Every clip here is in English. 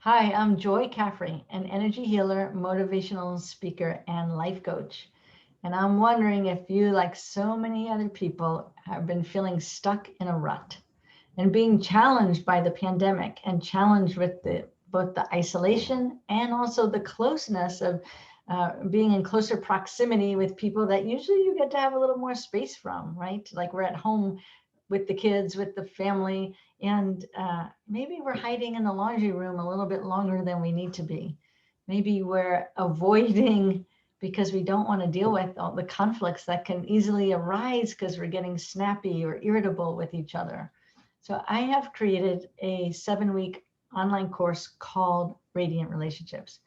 Hi, I'm Joy Caffrey, an energy healer, motivational speaker, and life coach. And I'm wondering if you, like so many other people, have been feeling stuck in a rut and being challenged by the pandemic and challenged with both the isolation and also the closeness of being in closer proximity with people that usually you get to have a little more space from, right? Like we're at home with the kids, with the family, and maybe we're hiding in the laundry room a little bit longer than we need to be. Maybe we're avoiding because we don't want to deal with all the conflicts that can easily arise because we're getting snappy or irritable with each other. So I have created a 7-week online course called Radiant Relationships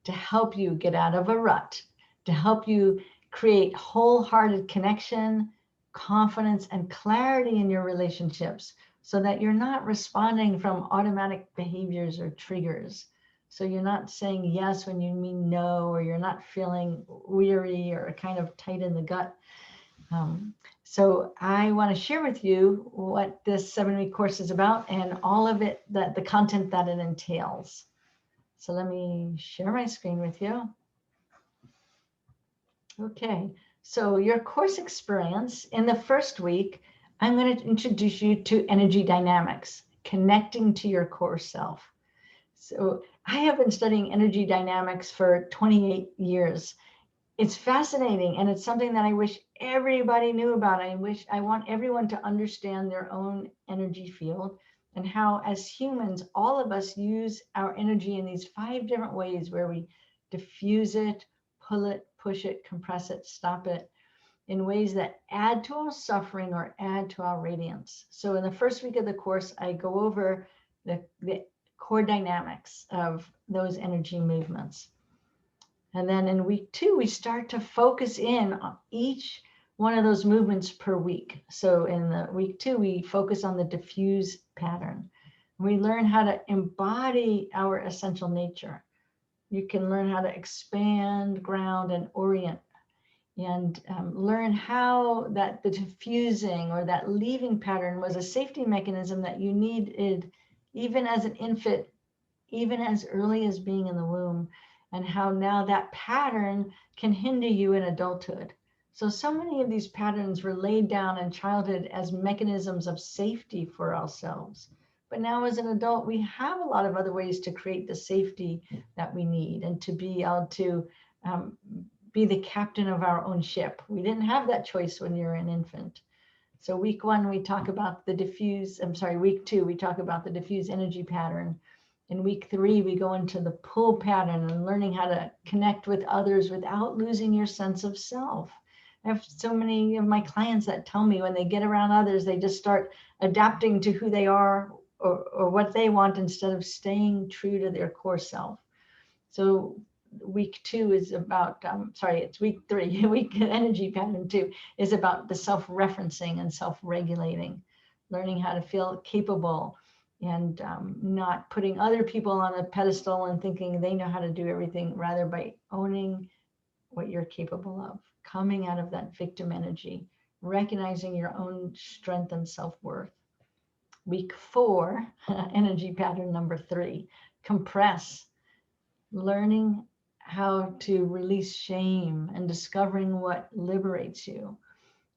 to help you get out of a rut, to help you create wholehearted connection, confidence, and clarity in your relationships so that you're not responding from automatic behaviors or triggers. So you're not saying yes when you mean no, or you're not feeling weary or kind of tight in the gut. Um, so I want to share with you what this 7-week course is about and all of it, that the content that it entails. So let me share my screen with you. Okay, so your course experience in the first week, I'm going to introduce you to energy dynamics, connecting to your core self. So I have been studying energy dynamics for 28 years. It's fascinating, and it's something that I wish everybody knew about. I want everyone to understand their own energy field and how, as humans, all of us use our energy in these 5 different ways where we diffuse it, pull it, push it, compress it, stop it, in ways that add to our suffering or add to our radiance. So in the first week of the course, I go over the core dynamics of those energy movements. And then in week 2, we start to focus in on each one of those movements per week. So in the week 2, we focus on the diffuse pattern. We learn how to embody our essential nature. You can learn how to expand, ground, and orient, and learn how that the diffusing or that leaving pattern was a safety mechanism that you needed even as an infant, even as early as being in the womb, and how now that pattern can hinder you in adulthood. So many of these patterns were laid down in childhood as mechanisms of safety for ourselves. But now, as an adult, we have a lot of other ways to create the safety that we need and to be able to um, be the captain of our own ship. We didn't have that choice when you're an infant. So week 1, we talk about the diffuse, week 2, we talk about the diffuse energy pattern. In week 3, we go into the pull pattern and learning how to connect with others without losing your sense of self. I have so many of my clients that tell me when they get around others, they just start adapting to who they are, or what they want, instead of staying true to their core self. So week 2 is about, it's week 3, week energy pattern 2 is about the self-referencing and self-regulating, learning how to feel capable and not putting other people on a pedestal and thinking they know how to do everything, rather by owning what you're capable of, coming out of that victim energy, recognizing your own strength and self-worth. Week 4, energy pattern number 3, compress, learning how to release shame and discovering what liberates you,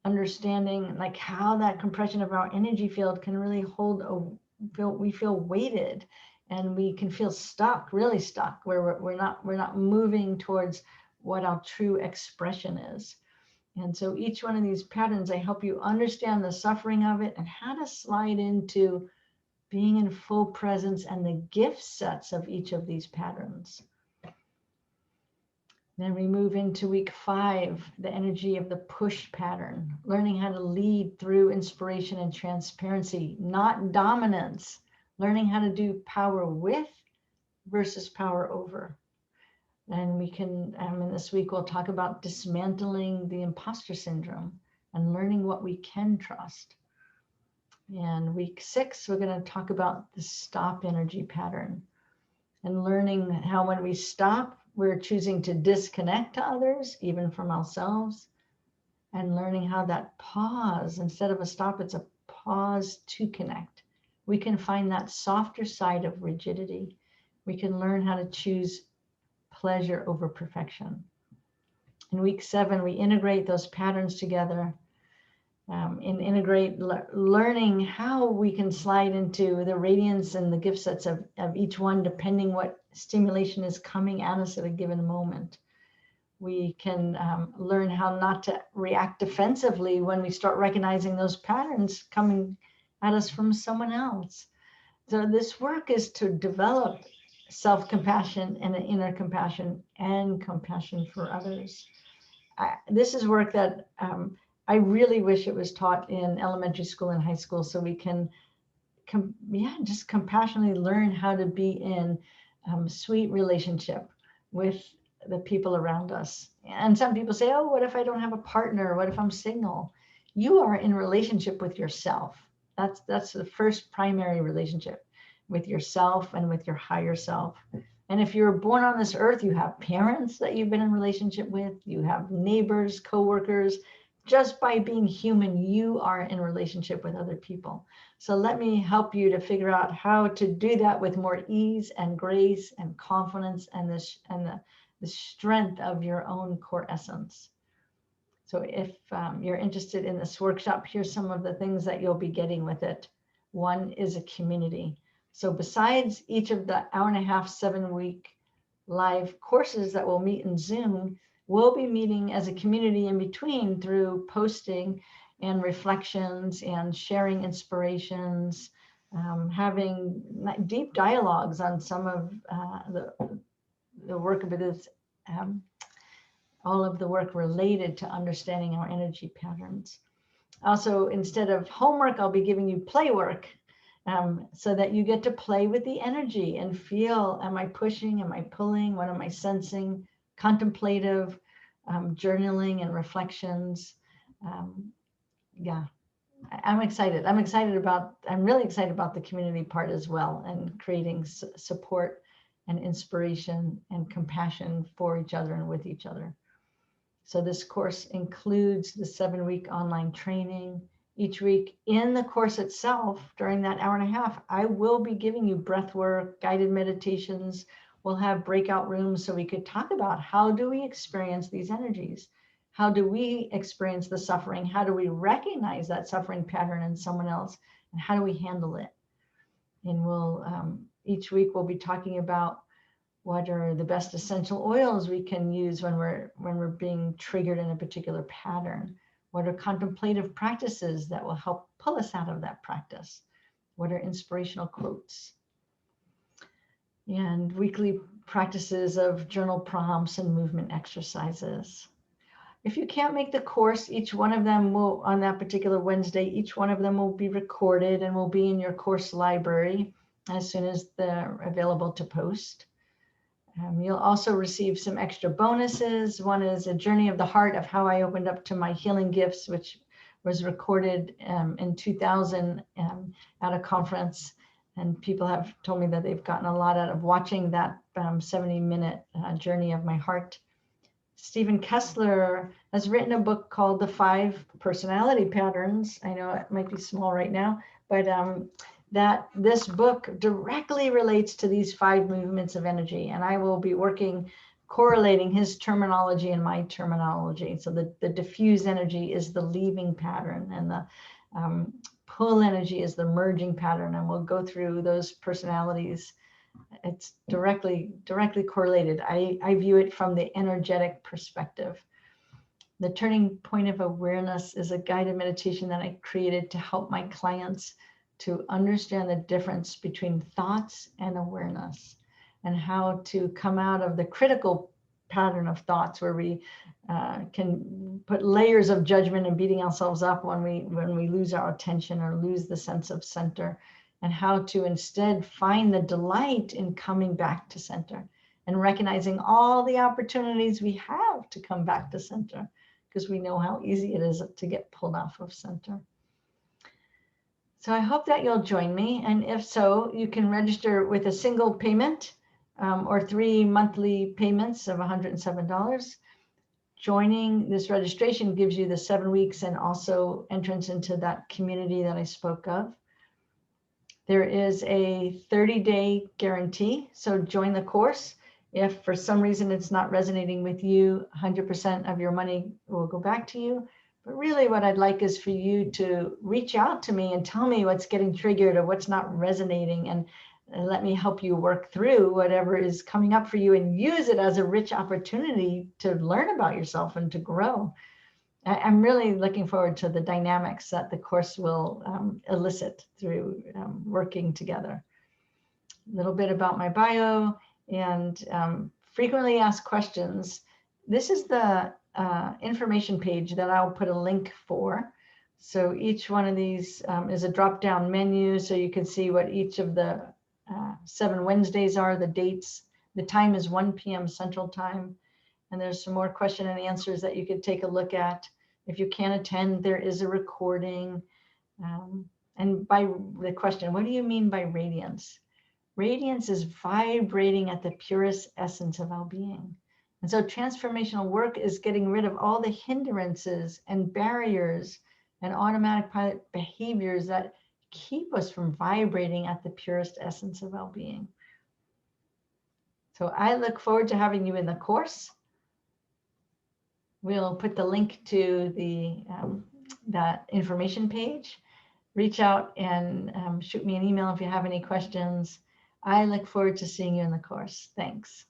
understanding like how that compression of our energy field can really we feel weighted, and we can feel stuck, really stuck, where we're not moving towards what our true expression is. And so each one of these patterns, I help you understand the suffering of it and how to slide into being in full presence and the gift sets of each of these patterns. Then we move into week 5, the energy of the push pattern, learning how to lead through inspiration and transparency, not dominance, learning how to do power with versus power over. And we can, in this week, we'll talk about dismantling the imposter syndrome and learning what we can trust. And week 6, we're going to talk about the stop energy pattern and learning how when we stop, we're choosing to disconnect to others, even from ourselves, and learning how that pause, instead of a stop, it's a pause to connect. We can find that softer side of rigidity We can learn how to choose pleasure over perfection. In week 7, we integrate those patterns together and integrate learning how we can slide into the radiance and the gift sets of each one, depending what stimulation is coming at us at a given moment. We can learn how not to react defensively when we start recognizing those patterns coming at us from someone else. So this work is to develop self-compassion and an inner compassion and compassion for others. This is work that I really wish it was taught in elementary school and high school, so we can just compassionately learn how to be in sweet relationship with the people around us. And some people say, oh, what if I don't have a partner? What if I'm single? You are in relationship with yourself. That's the first primary relationship with yourself and with your higher self. And if you're born on this earth, you have parents that you've been in relationship with, you have neighbors, coworkers. Just by being human, you are in relationship with other people. So let me help you to figure out how to do that with more ease and grace and confidence and the strength of your own core essence. So if you're interested in this workshop, here's some of the things that you'll be getting with it. One is a community. So besides each of the 1.5-hour, 7-week live courses that we'll meet in Zoom, we'll be meeting as a community in between through posting and reflections and sharing inspirations, having deep dialogues on some of the work of it is all of the work related to understanding our energy patterns. Also, instead of homework, I'll be giving you play work so that you get to play with the energy and feel, am I pushing, am I pulling, what am I sensing, contemplative journaling and reflections. Yeah, I'm excited. I'm really excited about the community part as well, and creating support and inspiration and compassion for each other and with each other. So this course includes the 7-week online training. Each week in the course itself, during that 1.5 hours, I will be giving you breath work, guided meditations. We'll have breakout rooms so we could talk about how do we experience these energies? How do we experience the suffering? How do we recognize that suffering pattern in someone else? And how do we handle it? And we'll each week we'll be talking about what are the best essential oils we can use when we're being triggered in a particular pattern. What are contemplative practices that will help pull us out of that practice? What are inspirational quotes? And weekly practices of journal prompts and movement exercises. If you can't make the course, each one of them will, on that particular Wednesday, each one of them will be recorded and will be in your course library as soon as they're available to post. You'll also receive some extra bonuses. One is a journey of the heart of how I opened up to my healing gifts, which was recorded in 2000 at a conference. And people have told me that they've gotten a lot out of watching that 70-minute journey of my heart. Stephen Kessler has written a book called The 5 Personality Patterns. I know it might be small right now, but that this book directly relates to these 5 movements of energy. And I will be correlating his terminology and my terminology. So the diffuse energy is the leaving pattern, and the pull energy is the merging pattern. And we'll go through those personalities. It's directly correlated. I view it from the energetic perspective. The turning point of awareness is a guided meditation that I created to help my clients to understand the difference between thoughts and awareness, and how to come out of the critical pattern of thoughts where we can put layers of judgment and beating ourselves up when we lose our attention or lose the sense of center, and how to instead find the delight in coming back to center and recognizing all the opportunities we have to come back to center, because we know how easy it is to get pulled off of center. So I hope that you'll join me. And if so, you can register with a single payment or 3 monthly payments of $107. Joining this registration gives you the 7 weeks and also entrance into that community that I spoke of. There is a 30-day guarantee, so join the course. If for some reason it's not resonating with you, 100% of your money will go back to you. But really what I'd like is for you to reach out to me and tell me what's getting triggered or what's not resonating, and let me help you work through whatever is coming up for you and use it as a rich opportunity to learn about yourself and to grow. I'm really looking forward to the dynamics that the course will elicit through working together. A little bit about my bio and frequently asked questions. This is the information page that I'll put a link for. So each one of these is a drop-down menu, so you can see what each of the 7 Wednesdays are, the dates. The time is 1 p.m. Central Time. And there's some more question and answers that you could take a look at. If you can't attend, there is a recording. And by the question, what do you mean by radiance? Radiance is vibrating at the purest essence of our being. And so transformational work is getting rid of all the hindrances and barriers and automatic pilot behaviors that keep us from vibrating at the purest essence of our being. So I look forward to having you in the course. We'll put the link to the that information page. Reach out and shoot me an email if you have any questions. I look forward to seeing you in the course. Thanks.